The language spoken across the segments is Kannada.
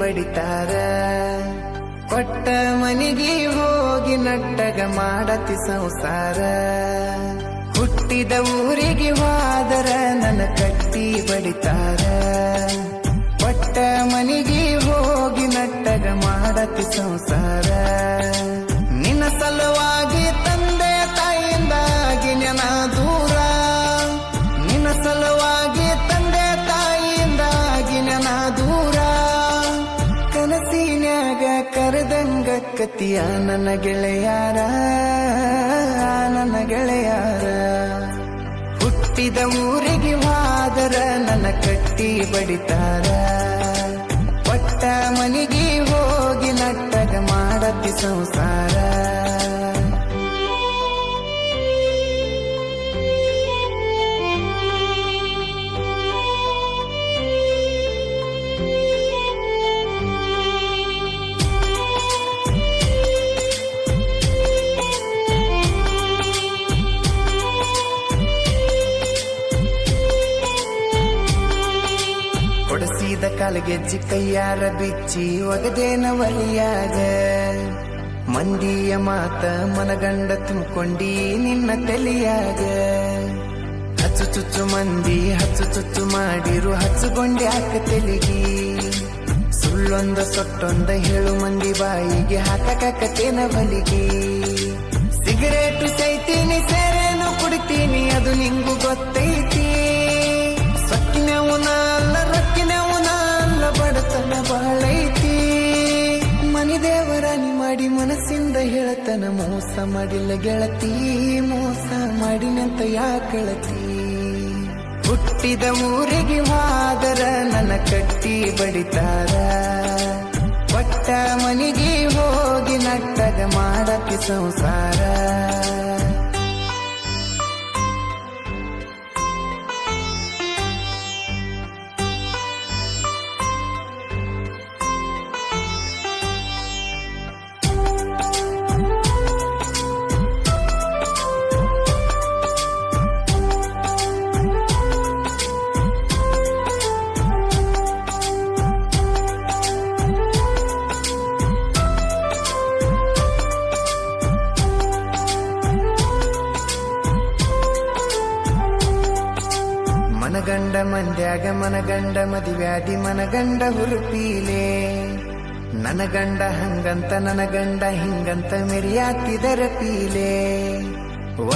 ಬಡಿತಾರ. ಕೊಟ್ಟ ಮನಿಗಿ ಹೋಗಿ ನಟ್ಟಗ ಮಾಡತಿ ಸಂಸಾರ. ಹುಟ್ಟಿದ ಊರಿಗೆ ಹೋದರ ನನ್ನ ಕಟ್ಟಿ ಬಡಿತಾರ. ಕೊಟ್ಟ ಮನಿಗಿ ಹೋಗಿ ನಟ್ಟಗ ಮಾಡತಿ ಸಂಸಾರ. ನಿನ್ನ ಸಲುವಾಗಿ ತಂದೆ ತಾಯಿಯಿಂದಾಗಿ ನೆನ ದೂರ. ನಿನ್ನ ಸಲುವಾಗಿ ತಂದೆ ತಾಯಿಯಿಂದಾಗಿ ನೆನ ದೂರ. ಕನಸಿನ್ಯಾಗ ಕರೆದಂಗ ಕತಿಯ ನನ್ನ ಗೆಳೆಯಾರ, ನನ್ನ ಗೆಳೆಯಾರ. ಹುಟ್ಟಿದ ಊರಿಗೆ ಹೋದರ ನನ್ನ ಕಟ್ಟಿ ಬಡಿತಾರ. ಕೊಟ್ಟ ಮನಿಗಿ ಹೋಗಿ ನಟ್ಟಗ ಮಾಡತಿ ಸಂಸಾರ. ಕೊಡಸಿದ ಕಾಲಗೆಜ್ಜಿ ಕೈಯಾರ ಬಿಚ್ಚಿ ಒಗದೇನ ಒಲಿಯಾಗ. ಮಂದಿಯ ಮಾತ ಮನಗಂಡ ತುಂಬಿಕೊಂಡಿ ನಿನ್ನ ತಲೆಯಾಗ. ಹಚ್ಚು ಚುಚ್ಚು ಮಂದಿ ಹಚ್ಚು ಚುಚ್ಚು ಮಾಡಿರು ಹಚ್ಚುಕೊಂಡೆ ಹಾಕ ತೆಲಿಗಿ. ಸುಳ್ಳೊಂದ ಸೊಟ್ಟೊಂದ ಹೇಳು ಮಂದಿ ಬಾಯಿಗೆ ಹಾಕಕತ್ತೇನ ಬಲಿಗಿ. ಸಿಗರೇಟು ಸೈತೀನಿ ಸೇರೇನು ಕುಡಿತೀನಿ ಅದು ನಿಂಗು ಗೊತ್ತೈತಿ. ಸೊಕ್ಕಿನವನ ಅಲ್ಲ ರೊಕ್ಕಿನವನ ಅಲ್ಲ ಬಡತನ ಬಾಳೈತಿ. ಮನಿ ದೇವರಾನಿ ಮಾಡಿ ಮನಸ್ಸಿಂದ ಹೇಳತನ ಮೋಸ ಮಾಡಿಲ್ಲ ಗೆಳತಿ. ಮೋಸ ಮಾಡಿನಂತ ಯಾಕಳತಿ. ಹುಟ್ಟಿದ ಊರಿಗೆ ಹೋದರ ನನ್ನ ಕಟ್ಟಿ ಬಡಿತಾರ. ಕೊಟ್ಟ ಮನಿಗಿ ಹೋಗಿ ನಟ್ಟಗ ಮಾಡತಿ ಸಂಸಾರ. ಮನಗಂಡ ಮಂದ್ಯಾಗ ಮನಗಂಡ ಮದುವ್ಯಾದಿ ಮನಗಂಡ ಹುರುಪೀಲೆ. ನನಗಂಡ ಹಂಗಂತ ನನಗಂಡ ಹಿಂಗಂತ ಮೆರಿಯಾತಿದರ ಪೀಲೆ.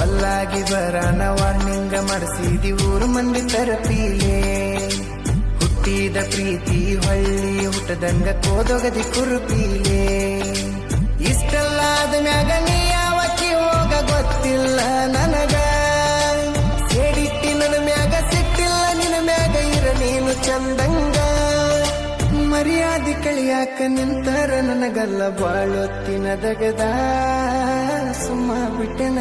ಒಲ್ಲಾಗಿ ಬರಾನ ವಾರ್ನಿಂಗ ಮಾಡಿಸಿದಿ ಊರು ಮಂದಿ ತರಪೀಲೆ. ಹುಟ್ಟಿದ ಪ್ರೀತಿ ಹೊಳ್ಳಿ ಹುಟ್ಟದಂಗ ಕೋದೊಗದಿ ಕುರುಪೀಲೆ. ಇಷ್ಟಲ್ಲಾದ ಮ್ಯಾಗ ನೀ ಯಾವಕ್ಕಿ ಹೋಗ ಗೊತ್ತಿಲ್ಲ ನನಗ. ಸೇಡಿಟ್ಟಿ ನನ್ನ ಮ್ಯಾಗ ಸಿಟ್ಟಿಲ್ಲ ನಿನ್ನ ಮ್ಯಾಗ ಇರ ನೀನು ಚಂದಂಗ. ಮರ್ಯಾದಿ ಕಳಿಯಾಕ ನಿಂತರ ನನಗಲ್ಲ ಬಾಳೊತ್ತಿನ ದಗದ. ಸುಮ್ಮ ಬಿಟ್ಟೆನ